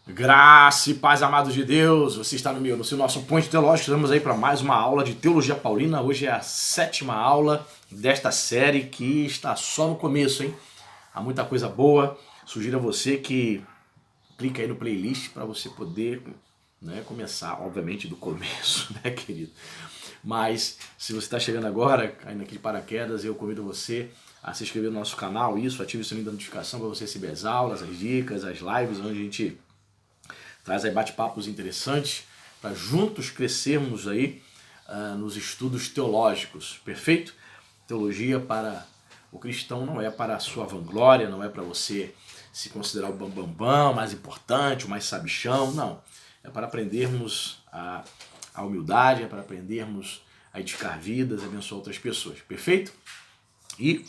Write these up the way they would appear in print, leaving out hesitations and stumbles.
Graça e paz, amados de Deus, você está no seu nosso Ponte Teológico. Estamos aí para mais uma aula de Teologia Paulina. Hoje é a 7ª aula desta série que está só no começo, hein? Há muita coisa boa. Sugiro a você que clique aí no playlist para você poder, começar, obviamente, do começo, né, querido? Mas se você está chegando agora, caindo aqui de paraquedas, eu convido você a se inscrever no nosso canal, ative o sininho da notificação para você receber as aulas, as dicas, as lives, onde a gente traz aí bate-papos interessantes para juntos crescermos aí nos estudos teológicos, perfeito? Teologia para o cristão não é para a sua vanglória, não é para você se considerar o bambambam, mais importante, o mais sabichão, não. É para aprendermos a humildade, é para aprendermos a edificar vidas, a abençoar outras pessoas, perfeito? E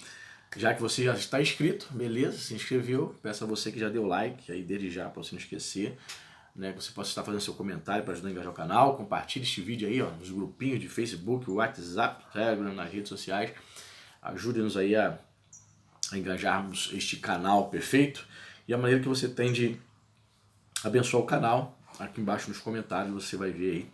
já que você já está inscrito, beleza, se inscreveu, peço a você que já deu like, aí desde já, para você não esquecer, né, que você possa estar fazendo seu comentário para ajudar a engajar o canal. Compartilhe este vídeo aí, ó, nos grupinhos de Facebook, WhatsApp, Telegram, nas redes sociais. Ajude-nos aí a engajarmos este canal, perfeito? E a maneira que você tem de abençoar o canal, aqui embaixo nos comentários você vai ver aí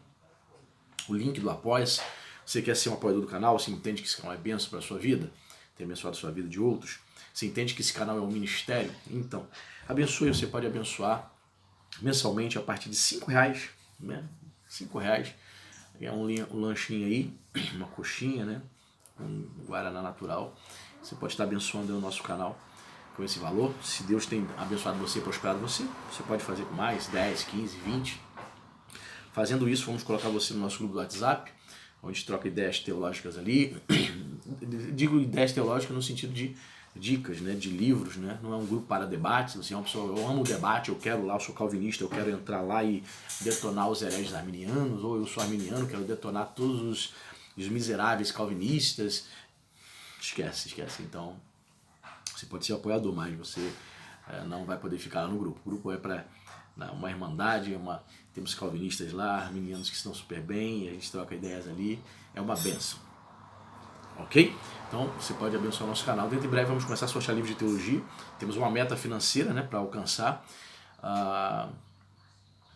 o link do Apoia-se. Você quer ser um apoiador do canal, você entende que esse canal é bênção para a sua vida, tem abençoado a sua vida de outros, você entende que esse canal é um ministério, então abençoe, você pode abençoar mensalmente a partir de R$5, né? R$5 é um lanchinho aí, uma coxinha, né? Um guaraná natural. Você pode estar abençoando o nosso canal com esse valor. Se Deus tem abençoado você e prosperado você, você pode fazer com mais 10, 15, 20. Fazendo isso, vamos colocar você no nosso grupo do WhatsApp, onde troca ideias teológicas ali. Digo ideias teológicas no sentido de dicas, né, de livros, né? Não é um grupo para debates. Você é uma pessoa, eu amo o debate, eu quero lá, eu sou calvinista, eu quero entrar lá e detonar os hereges arminianos, ou eu sou arminiano, quero detonar todos os miseráveis calvinistas. Esquece. Então, você pode ser apoiador, mas você não vai poder ficar lá no grupo. O grupo é para uma irmandade, temos calvinistas lá, arminianos que estão super bem, e a gente troca ideias ali, é uma benção. Ok? Então você pode abençoar o nosso canal. Dentro em breve vamos começar a sortear livros de teologia. Temos uma meta financeira, né, para alcançar.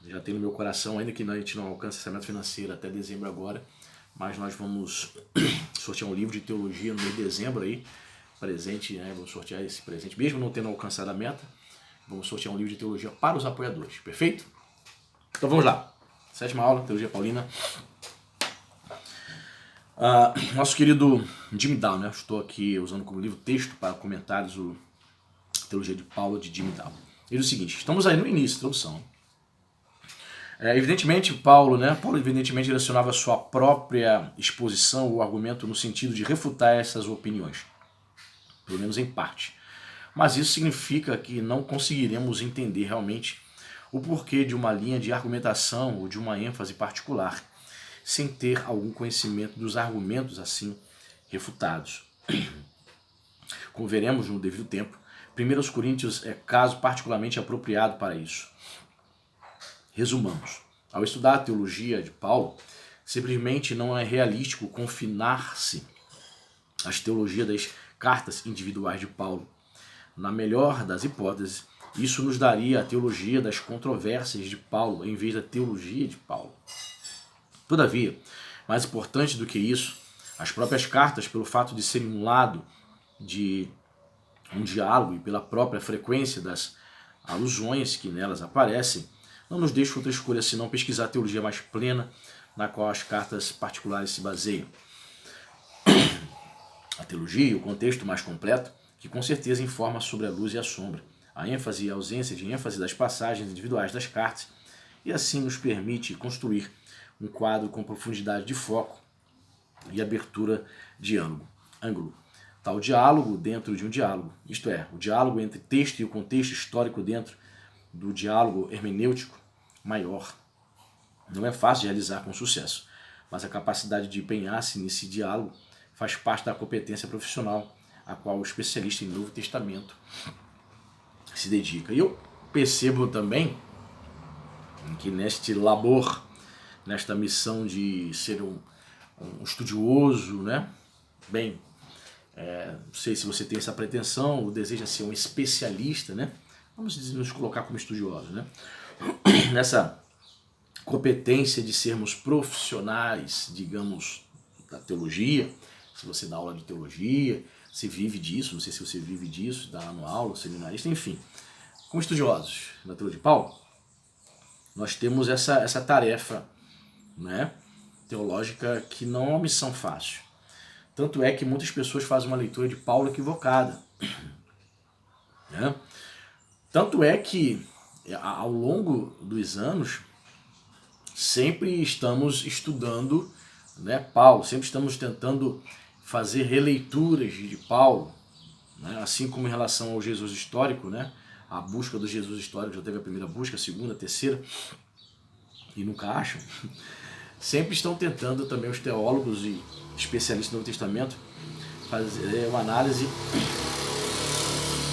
Já tem no meu coração, ainda que a gente não alcance essa meta financeira até dezembro agora, mas nós vamos sortear um livro de teologia no mês de dezembro aí, presente, né? Vamos sortear esse presente, mesmo não tendo alcançado a meta, vamos sortear um livro de teologia para os apoiadores, perfeito? Então vamos lá, 7ª aula, Teologia Paulina. Nosso querido Jimmy Down, né? Estou aqui usando como livro texto para comentários o Teologia de Paulo de Jimmy Down. Ele diz o seguinte: estamos aí no início, introdução. Evidentemente, Paulo evidentemente direcionava sua própria exposição, o argumento no sentido de refutar essas opiniões, pelo menos em parte. Mas isso significa que não conseguiremos entender realmente o porquê de uma linha de argumentação ou de uma ênfase particular, sem ter algum conhecimento dos argumentos assim refutados. Como veremos no devido tempo, 1 Coríntios é caso particularmente apropriado para isso. Resumamos. Ao estudar a teologia de Paulo, simplesmente não é realístico confinar-se às teologias das cartas individuais de Paulo. Na melhor das hipóteses, isso nos daria a teologia das controvérsias de Paulo, em vez da teologia de Paulo. Todavia, mais importante do que isso, as próprias cartas, pelo fato de serem um lado de um diálogo e pela própria frequência das alusões que nelas aparecem, não nos deixam outra escolha senão pesquisar a teologia mais plena na qual as cartas particulares se baseiam. A teologia e o contexto mais completo, que com certeza informa sobre a luz e a sombra, a ênfase e a ausência de ênfase das passagens individuais das cartas, e assim nos permite construir um quadro com profundidade de foco e abertura de ângulo. Tal diálogo dentro de um diálogo, isto é, o diálogo entre texto e o contexto histórico dentro do diálogo hermenêutico maior. Não é fácil de realizar com sucesso, mas a capacidade de empenhar-se nesse diálogo faz parte da competência profissional a qual o especialista em Novo Testamento se dedica. E eu percebo também que neste labor, nesta missão de ser um estudioso, né? Não sei se você tem essa pretensão, ou deseja ser um especialista, né? vamos nos colocar como estudiosos, né? Nessa competência de sermos profissionais, digamos, da teologia. Se você dá aula de teologia, se vive disso, não sei se você vive disso, dá no aula, seminarista, enfim. Como estudiosos da teologia de Paulo, nós temos essa tarefa, né, teológica que não é uma missão fácil. Tanto é que muitas pessoas fazem uma leitura de Paulo equivocada. Né? Tanto é que, ao longo dos anos, sempre estamos estudando, né, Paulo, sempre estamos tentando fazer releituras de Paulo, né, assim como em relação ao Jesus histórico, né, a busca do Jesus histórico, já teve a primeira busca, a segunda, a terceira, e nunca acham. Sempre estão tentando também os teólogos e especialistas do Novo Testamento fazer uma análise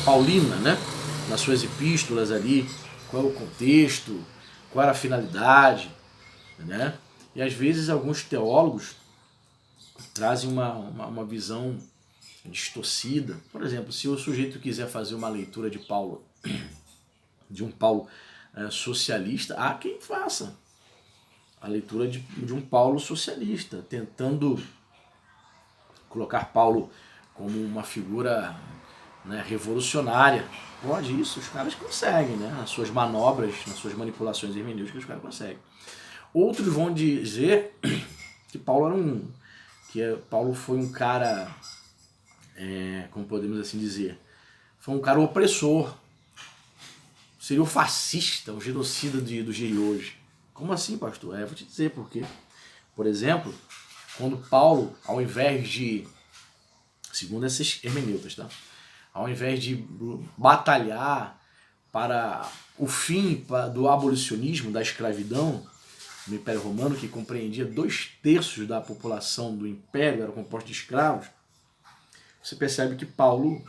paulina, né, nas suas epístolas ali, qual é o contexto, qual era a finalidade, né? E às vezes alguns teólogos trazem uma visão distorcida. Por exemplo, se o sujeito quiser fazer uma leitura de Paulo, de um Paulo socialista, há quem faça a leitura de um Paulo socialista, tentando colocar Paulo como uma figura, né, revolucionária. Pode isso, os caras conseguem, né? Nas suas manobras, nas suas manipulações hermenêuticas, os caras conseguem. Outros vão dizer que Paulo Paulo foi um cara, como podemos assim dizer, foi um cara opressor, seria o fascista, o genocida do dia de hoje. Como assim, pastor? Vou te dizer por quê. Por exemplo, quando Paulo, ao invés de, segundo essas hermeneutas, tá? Ao invés de batalhar para o fim do abolicionismo, da escravidão, no Império Romano, que compreendia 2/3 da população do Império, era composto de escravos, você percebe que Paulo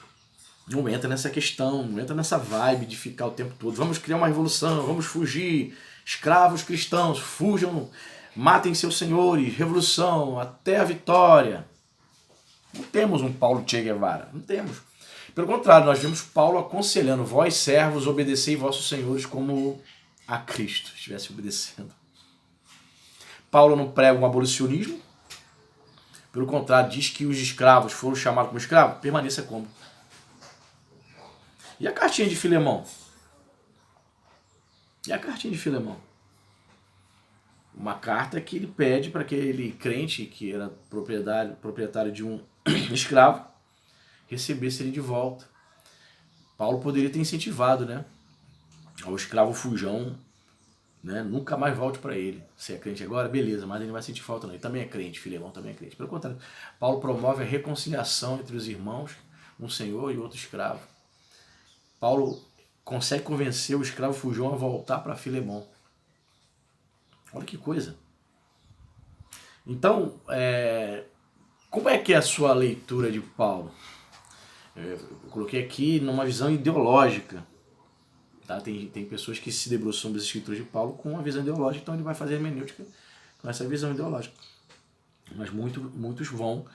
não entra nessa questão, não entra nessa vibe de ficar o tempo todo, vamos criar uma revolução, vamos fugir, escravos cristãos, fujam, matem seus senhores, revolução, até a vitória. Não temos um Paulo Che Guevara, não temos. Pelo contrário, nós vemos Paulo aconselhando, vós servos, obedecei vossos senhores como a Cristo estivesse obedecendo. Paulo não prega um abolicionismo, pelo contrário, diz que os escravos foram chamados como escravos, permaneça como. E a cartinha de Filemão? E a cartinha de Filemão? Uma carta que ele pede para aquele crente, que era proprietário de um escravo, recebesse ele de volta. Paulo poderia ter incentivado, né, ao escravo fujão, né, nunca mais volte para ele. Se é crente agora, beleza, mas ele não vai sentir falta não. Ele também é crente, Filemão também é crente. Pelo contrário, Paulo promove a reconciliação entre os irmãos, um senhor e outro escravo. Paulo consegue convencer o escravo fujão a voltar para Filemão. Olha que coisa. Então, como é que é a sua leitura de Paulo? Eu coloquei aqui numa visão ideológica. Tá? Tem pessoas que se debruçam sobre as escrituras de Paulo com uma visão ideológica, então ele vai fazer hermenêutica com essa visão ideológica. Mas muitos vão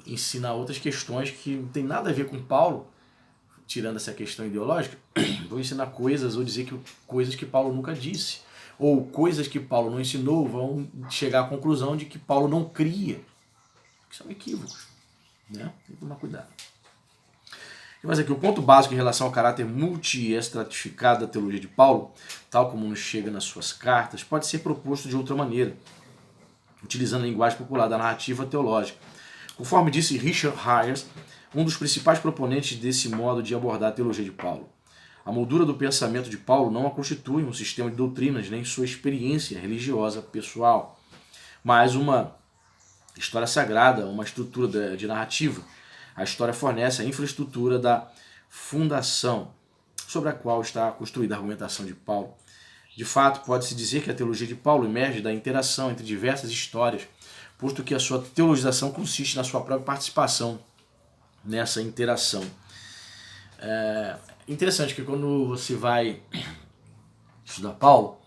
ensinar outras questões que não tem nada a ver com Paulo, tirando essa questão ideológica, vão ensinar coisas ou dizer coisas que Paulo nunca disse, ou coisas que Paulo não ensinou, vão chegar à conclusão de que Paulo não cria. Que são equívocos, né? Tem que tomar cuidado. Mas aqui, o ponto básico em relação ao caráter multi-estratificado da teologia de Paulo, tal como nos chega nas suas cartas, pode ser proposto de outra maneira, utilizando a linguagem popular da narrativa teológica. Conforme disse Richard Hayes, um dos principais proponentes desse modo de abordar a teologia de Paulo. A moldura do pensamento de Paulo não a constitui um sistema de doutrinas nem sua experiência religiosa pessoal, mas uma história sagrada, uma estrutura de narrativa. A história fornece a infraestrutura da fundação sobre a qual está construída a argumentação de Paulo. De fato, pode-se dizer que a teologia de Paulo emerge da interação entre diversas histórias, posto que a sua teologização consiste na sua própria participação nessa interação. É interessante que quando você vai estudar Paulo,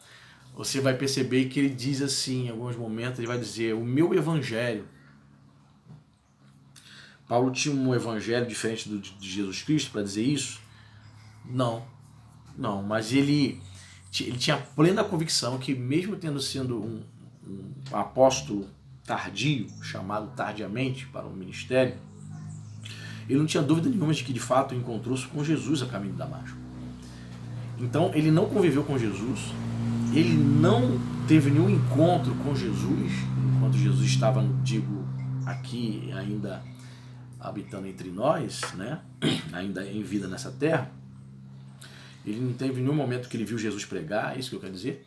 você vai perceber que ele diz assim, em alguns momentos, ele vai dizer, o meu evangelho. Paulo tinha um evangelho diferente de Jesus Cristo para dizer isso? Não. Não, mas ele tinha plena convicção que, mesmo tendo sido um apóstolo tardio, chamado tardiamente para o ministério, ele não tinha dúvida nenhuma de que de fato encontrou-se com Jesus a caminho de Damasco. Então ele não conviveu com Jesus, ele não teve nenhum encontro com Jesus, enquanto Jesus estava, digo, aqui ainda habitando entre nós, né? Ainda em vida nessa terra. Ele não teve nenhum momento que ele viu Jesus pregar, é isso que eu quero dizer.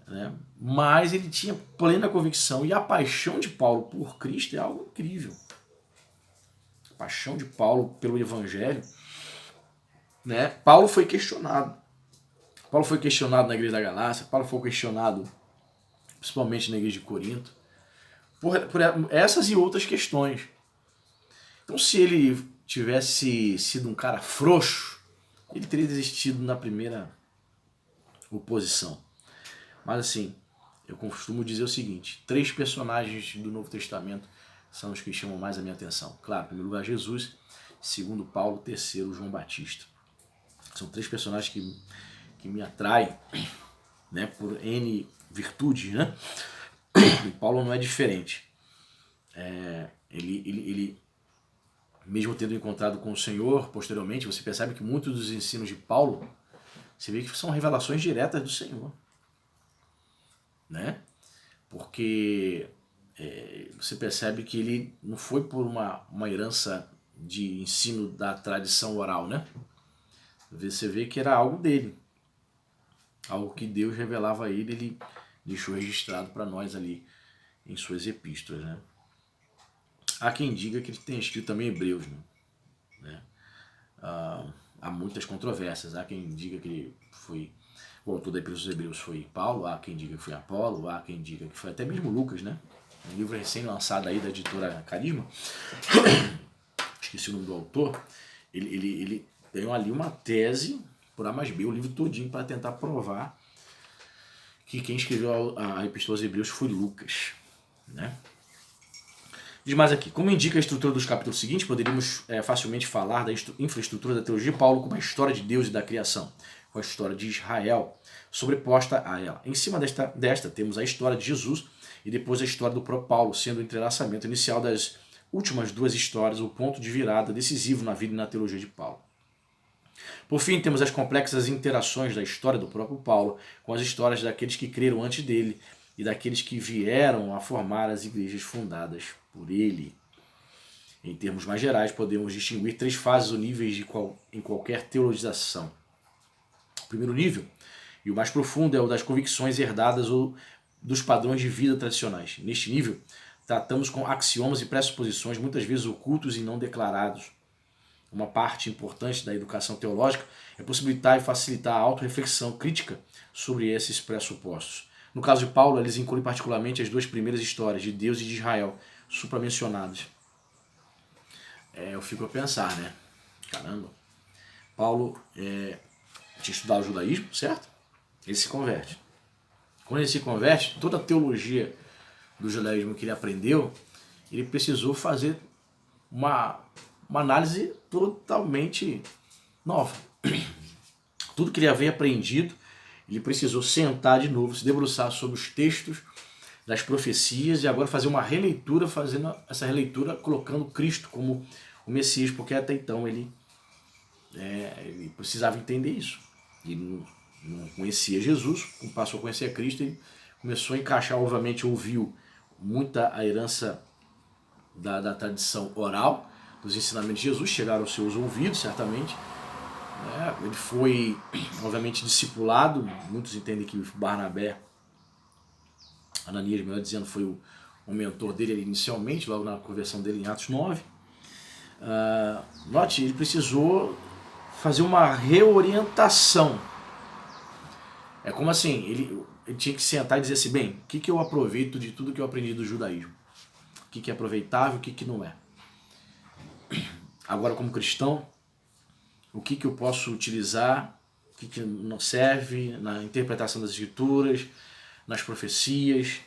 Né? Mas ele tinha plena convicção, e a paixão de Paulo por Cristo é algo incrível. A paixão de Paulo pelo Evangelho. Né? Paulo foi questionado. Paulo foi questionado na igreja da Galácia, Paulo foi questionado principalmente na igreja de Corinto, por essas e outras questões. Então, se ele tivesse sido um cara frouxo, ele teria desistido na primeira oposição. Mas assim, eu costumo dizer o seguinte: 3 personagens do Novo Testamento são os que chamam mais a minha atenção. Claro, em primeiro lugar Jesus, segundo Paulo, terceiro João Batista. São 3 personagens que me atraem, né, por N virtudes, né? E Paulo não é diferente. Ele mesmo tendo encontrado com o Senhor posteriormente, você percebe que muitos dos ensinos de Paulo, você vê que são revelações diretas do Senhor. Né? Porque você percebe que ele não foi por uma herança de ensino da tradição oral, né? Você vê que era algo dele. Algo que Deus revelava a ele, ele deixou registrado para nós ali em suas epístolas, né? Há quem diga que ele tenha escrito também Hebreus, né? Há muitas controvérsias. Há quem diga que ele foi o autor da Epístola dos Hebreus foi Paulo, há quem diga que foi Apolo, há quem diga que foi até mesmo Lucas, né? Um livro recém-lançado aí da editora Carisma. Esqueci o nome do autor. Ele tem ali uma tese por A mais B, o livro todinho, para tentar provar que quem escreveu a Epístola dos Hebreus foi Lucas, né? Diz mais aqui: como indica a estrutura dos capítulos seguintes, poderíamos facilmente falar da infraestrutura da teologia de Paulo como a história de Deus e da criação, com a história de Israel sobreposta a ela. Em cima desta temos a história de Jesus e depois a história do próprio Paulo, sendo o entrelaçamento inicial das últimas 2 histórias o ponto de virada decisivo na vida e na teologia de Paulo. Por fim, temos as complexas interações da história do próprio Paulo com as histórias daqueles que creram antes dele e daqueles que vieram a formar as igrejas fundadas por ele. Em termos mais gerais, podemos distinguir 3 fases ou níveis em qualquer teologização. O primeiro nível, e o mais profundo, é o das convicções herdadas ou dos padrões de vida tradicionais. Neste nível, tratamos com axiomas e pressuposições, muitas vezes ocultos e não declarados. Uma parte importante da educação teológica é possibilitar e facilitar a autorreflexão crítica sobre esses pressupostos. No caso de Paulo, eles incluem particularmente as 2 primeiras histórias, de Deus e de Israel, supramencionadas. Eu fico a pensar, né? Caramba. Paulo tinha estudado o judaísmo, certo? Ele se converte. Quando ele se converte, toda a teologia do judaísmo que ele aprendeu, ele precisou fazer uma análise totalmente nova. Tudo que ele havia aprendido, ele precisou sentar de novo, se debruçar sobre os textos das profecias e agora fazer uma releitura, fazendo essa releitura colocando Cristo como o Messias, porque até então ele precisava entender isso. Ele não conhecia Jesus, quando passou a conhecer a Cristo, ele começou a encaixar, obviamente ouviu muita a herança da tradição oral, dos ensinamentos de Jesus, chegaram aos seus ouvidos, certamente. Ele foi, obviamente, discipulado. Muitos entendem que Barnabé, Ananias, melhor dizendo, foi o mentor dele inicialmente, logo na conversão dele em Atos 9. Note, ele precisou fazer uma reorientação. É como assim, ele tinha que sentar e dizer assim, bem, o que eu aproveito de tudo que eu aprendi do judaísmo? O que é aproveitável e o que não é? Agora, como cristão, o que eu posso utilizar, o que não serve na interpretação das escrituras, nas profecias,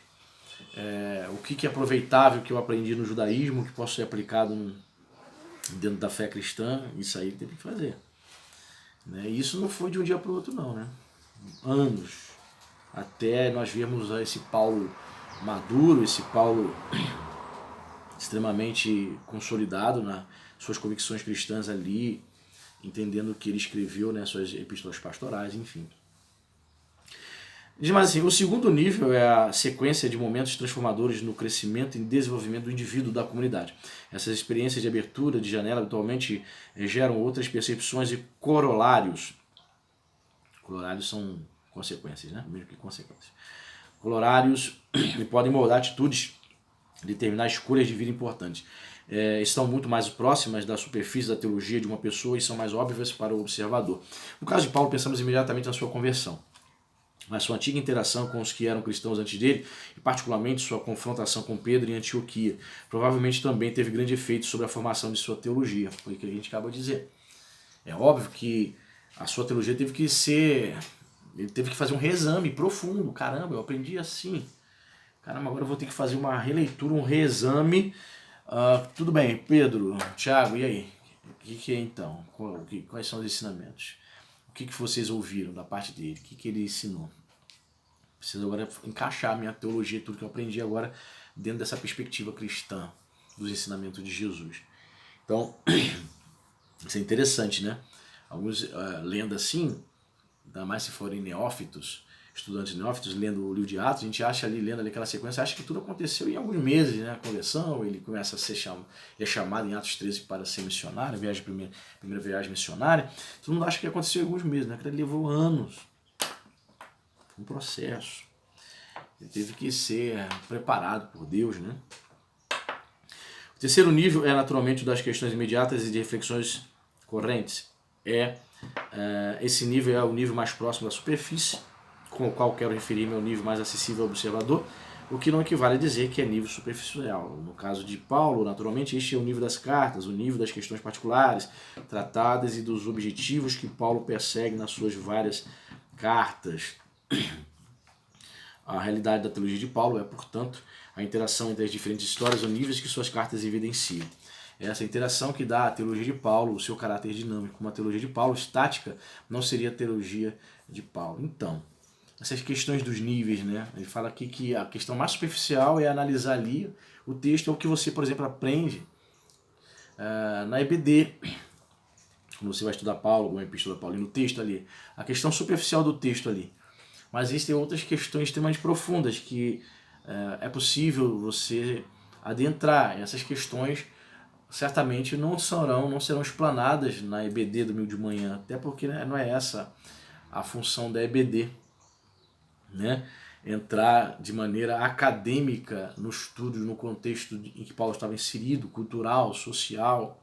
o que é aproveitável que eu aprendi no judaísmo, que posso ser aplicado dentro da fé cristã, isso aí tem que fazer. Né? E isso não foi de um dia para o outro não, né? Anos, até nós vermos esse Paulo maduro, esse Paulo extremamente consolidado nas suas convicções cristãs ali, entendendo o que ele escreveu, né, suas epístolas pastorais, enfim. Diz mais assim, o segundo nível é a sequência de momentos transformadores no crescimento e desenvolvimento do indivíduo da comunidade. Essas experiências de abertura de janela habitualmente geram outras percepções e corolários. Corolários são consequências, né? Mesmo que consequências. Corolários que podem moldar atitudes, determinar escolhas de vida importantes. Estão muito mais próximas da superfície da teologia de uma pessoa e são mais óbvias para o observador. No caso de Paulo, pensamos imediatamente na sua conversão. Mas sua antiga interação com os que eram cristãos antes dele, e particularmente sua confrontação com Pedro em Antioquia, provavelmente também teve grande efeito sobre a formação de sua teologia, foi o que a gente acabou de dizer. É óbvio que a sua teologia teve que ser... Ele teve que fazer um reexame profundo. Caramba, eu aprendi assim. Caramba, agora eu vou ter que fazer uma releitura, um reexame. Tudo bem, Pedro, Thiago, e aí? O que é então? Quais são os ensinamentos? O que vocês ouviram da parte dele? O que ele ensinou? Preciso agora encaixar a minha teologia, tudo que eu aprendi agora, dentro dessa perspectiva cristã, dos ensinamentos de Jesus. Então, isso é interessante, né? Alguns lendo assim, ainda mais se forem neófitos, estudantes neófitos, lendo o livro de Atos, a gente acha ali, lendo ali aquela sequência, acha que tudo aconteceu em alguns meses, né? A conversão, ele começa a ser chamado em Atos 13 para ser missionário, primeira viagem missionária. Todo mundo acha que aconteceu em alguns meses, né? Que ele levou anos. Um processo. Ele teve que ser preparado por Deus, né? O terceiro nível é naturalmente o das questões imediatas e de reflexões correntes. Esse nível é o nível mais próximo da superfície, com o qual quero referir-me ao nível mais acessível ao observador, o que não equivale a dizer que é nível superficial. No caso de Paulo, naturalmente, este é o nível das cartas, o nível das questões particulares, tratadas e dos objetivos que Paulo persegue nas suas várias cartas. A realidade da teologia de Paulo é, portanto, a interação entre as diferentes histórias ou níveis que suas cartas evidenciam. Essa interação que dá à teologia de Paulo o seu caráter dinâmico. Uma teologia de Paulo estática não seria a teologia de Paulo. Então, essas questões dos níveis, né? Ele fala aqui que a questão mais superficial é analisar ali o texto, é o que você, por exemplo, aprende na EBD, quando você vai estudar Paulo, uma epístola paulina, no texto ali. A questão superficial do texto ali. Mas existem outras questões extremamente profundas que é possível você adentrar. Essas questões certamente não serão explanadas na EBD do Domingo de Manhã, até porque não é essa a função da EBD, né? Entrar de maneira acadêmica no estudo, no contexto em que Paulo estava inserido, cultural, social,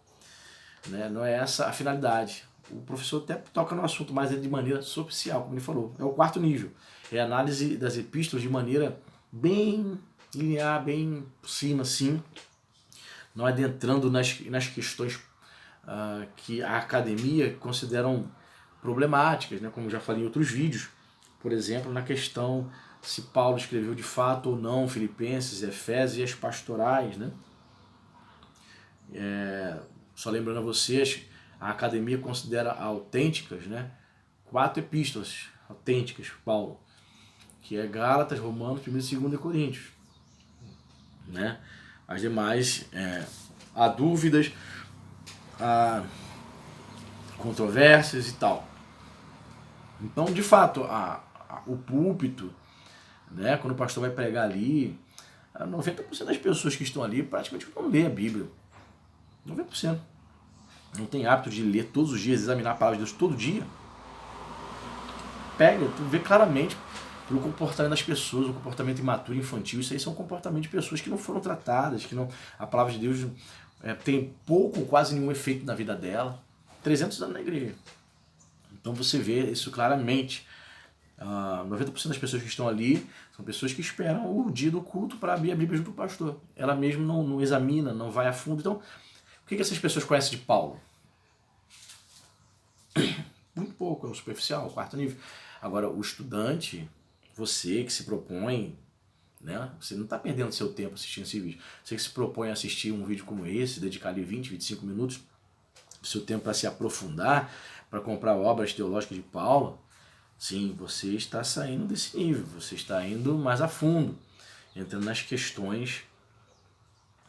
né? Não é essa a finalidade. O professor até toca no assunto, mas é de maneira superficial, como ele falou. É o quarto nível. É a análise das epístolas de maneira bem linear, bem por cima, assim, não adentrando nas questões que a academia consideram problemáticas, né? Como já falei em outros vídeos, por exemplo, na questão se Paulo escreveu de fato ou não Filipenses, Efésios e as pastorais, né? Só lembrando a vocês, a academia considera autênticas, né, 4 epístolas autênticas de Paulo, que é Gálatas, Romanos, 1º e 2º Coríntios, né? As demais, há dúvidas, há controvérsias e tal. Então, de fato, o púlpito, né, quando o pastor vai pregar ali, 90% das pessoas que estão ali praticamente não lê a Bíblia. 90%. Não tem hábito de ler todos os dias, examinar a palavra de Deus todo dia. Pega, tu vê claramente pelo comportamento das pessoas, o comportamento imaturo, infantil. Isso aí são comportamentos de pessoas que não foram tratadas, que não, a palavra de Deus tem pouco, quase nenhum efeito na vida dela. 300 anos na igreja. Então você vê isso claramente. 90% das pessoas que estão ali são pessoas que esperam o dia do culto para abrir a Bíblia junto com o pastor. Ela mesmo não examina, não vai a fundo. Então, o que essas pessoas conhecem de Paulo? Muito pouco, é o superficial, o quarto nível. Agora, o estudante, você que se propõe, né? Você não está perdendo seu tempo assistindo esse vídeo. Você que se propõe a assistir um vídeo como esse, dedicar ali 20, 25 minutos do seu tempo para se aprofundar, para comprar obras teológicas de Paulo, sim, você está saindo desse nível, você está indo mais a fundo, entrando nas questões,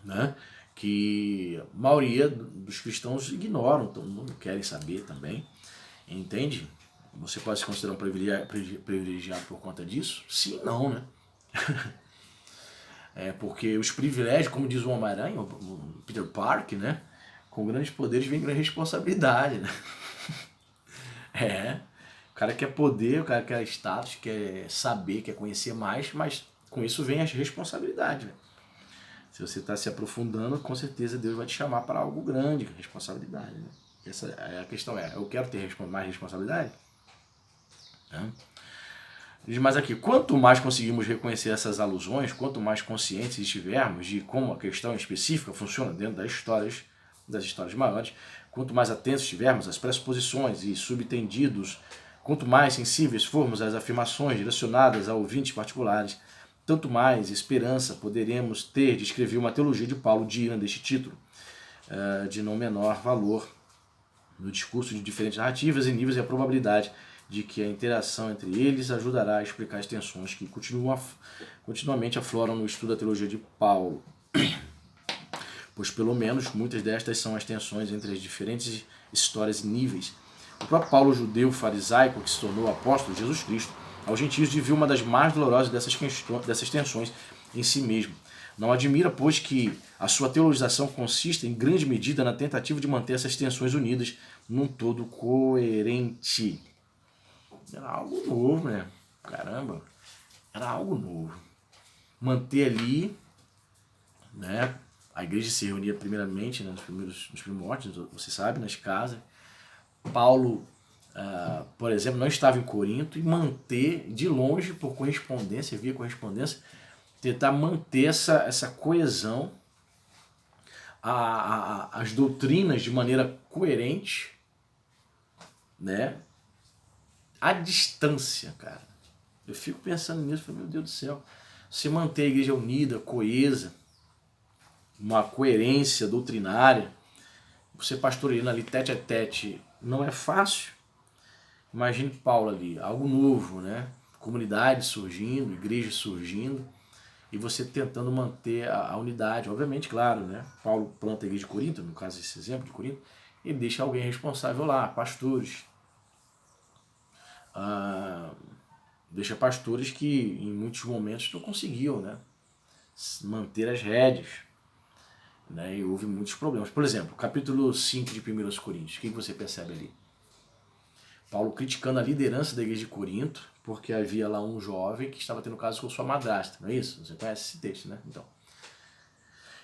né, que a maioria dos cristãos ignoram, então não querem saber também, entende? Você pode se considerar um privilegiado por conta disso? Sim, não, né? Porque os privilégios, como diz o Homem-Aranha, o Peter Parker, né? Com grandes poderes vem grande responsabilidade, né? O cara quer poder, o cara quer status, quer saber, quer conhecer mais, mas com isso vem as responsabilidades, né? Se você está se aprofundando, com certeza Deus vai te chamar para algo grande, responsabilidade, né? Essa é a questão, eu quero ter mais responsabilidade? Diz mais aqui, quanto mais conseguimos reconhecer essas alusões, quanto mais conscientes estivermos de como a questão específica funciona dentro das histórias maiores, quanto mais atentos estivermos às pressuposições e subtendidos, quanto mais sensíveis formos às afirmações direcionadas a ouvintes particulares, tanto mais esperança poderemos ter de escrever uma teologia de Paulo digna deste título, de não menor valor no discurso de diferentes narrativas e níveis e a probabilidade de que a interação entre eles ajudará a explicar as tensões que continuamente afloram no estudo da teologia de Paulo. Pois pelo menos muitas destas são as tensões entre as diferentes histórias e níveis. O próprio Paulo, judeu farisaico, que se tornou apóstolo de Jesus Cristo, aos gentios viu uma das mais dolorosas dessas tensões em si mesmo. Não admira, pois, que a sua teologização consista em grande medida na tentativa de manter essas tensões unidas num todo coerente. Era algo novo, né? Caramba, era algo novo. Manter ali, né? A igreja se reunia primeiramente, né, nos primórdios, você sabe, nas casas. Paulo, por exemplo, não estava em Corinto e manter de longe, por correspondência, via correspondência, tentar manter essa coesão, as doutrinas de maneira coerente, né? À distância, cara. Eu fico pensando nisso, meu Deus do céu. Se manter a igreja unida, coesa, uma coerência doutrinária, você pastoreando ali tete a tete, não é fácil. Imagine Paulo ali, algo novo, né? Comunidade surgindo, igreja surgindo, e você tentando manter a unidade. Obviamente, claro, né? Paulo planta a igreja de Corinto, no caso esse exemplo de Corinto, ele deixa alguém responsável lá, pastores. Deixa pastores que em muitos momentos não conseguiam, né, manter as rédeas, né, e houve muitos problemas. Por exemplo, capítulo 5 de 1 Coríntios, o que você percebe ali? Paulo criticando a liderança da igreja de Corinto, porque havia lá um jovem que estava tendo caso com sua madrasta, não é isso? Você conhece esse texto, né? Então.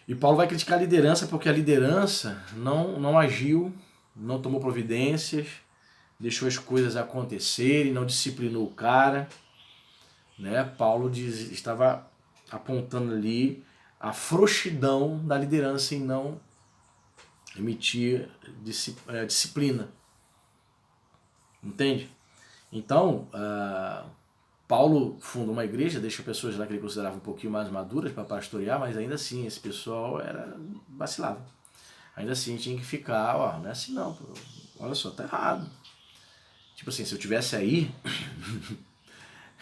E Paulo vai criticar a liderança porque a liderança não agiu, não tomou providências, deixou as coisas acontecerem, não disciplinou o cara, né? Paulo estava apontando ali a frouxidão da liderança em não emitir disciplina. Entende? Então, Paulo funda uma igreja, deixa pessoas lá que ele considerava um pouquinho mais maduras para pastorear, mas ainda assim esse pessoal vacilava. Ainda assim tinha que ficar, não é assim não, olha só, tá errado. Tipo assim, se eu tivesse aí,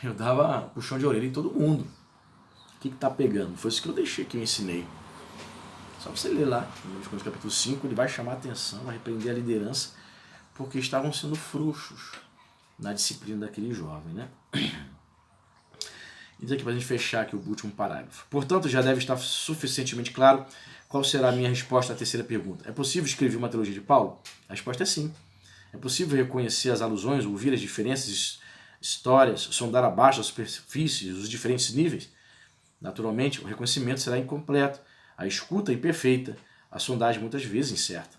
eu dava puxão de orelha em todo mundo. O que tá pegando? Foi isso que eu deixei, que eu ensinei. Só você ler lá, no capítulo 5, ele vai chamar a atenção, vai repreender a liderança, porque estavam sendo frouxos na disciplina daquele jovem, né? E aqui para a gente fechar aqui o último parágrafo. Portanto, já deve estar suficientemente claro qual será a minha resposta à terceira pergunta. É possível escrever uma teologia de Paulo? A resposta é sim. É possível reconhecer as alusões, ouvir as diferentes histórias, sondar abaixo as superfícies, os diferentes níveis? Naturalmente, o reconhecimento será incompleto, a escuta imperfeita, a sondagem muitas vezes incerta.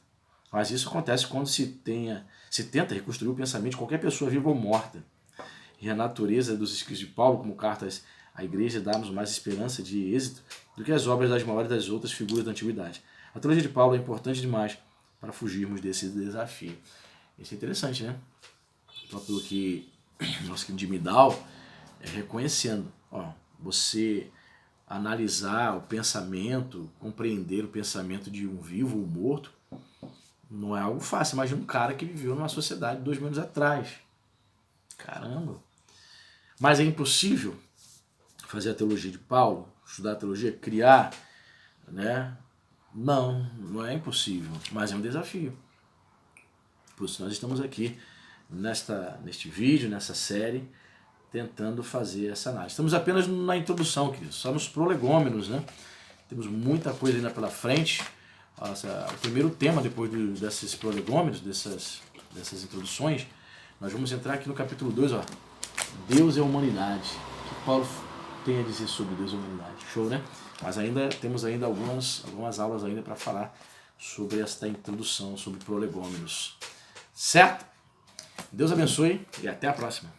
Mas isso acontece quando se tenta reconstruir o pensamento de qualquer pessoa viva ou morta. E a natureza dos escritos de Paulo, como cartas à igreja, dá-nos mais esperança de êxito do que as obras das maiores das outras figuras da antiguidade. A teologia de Paulo é importante demais para fugirmos desse desafio. Isso é interessante, né? Então, pelo que nosso querido Jimmy Dow reconhecendo, você analisar o pensamento, compreender o pensamento de um vivo ou morto, Não é algo fácil. Imagina um cara que viveu numa sociedade 2000 anos atrás. Caramba! Mas é impossível fazer a teologia de Paulo, estudar a teologia, criar, né? Não é impossível, mas é um desafio. Por isso nós estamos aqui neste vídeo, nessa série, tentando fazer essa análise. Estamos apenas na introdução, queridos, só nos prolegômenos, né? Temos muita coisa ainda pela frente. O primeiro tema, depois desses prolegômenos, dessas introduções, nós vamos entrar aqui no capítulo 2, ó. Deus e a humanidade. O que Paulo tem a dizer sobre Deus e a humanidade? Show, né? Mas temos ainda algumas aulas ainda para falar sobre esta introdução, sobre prolegômenos. Certo? Deus abençoe e até a próxima.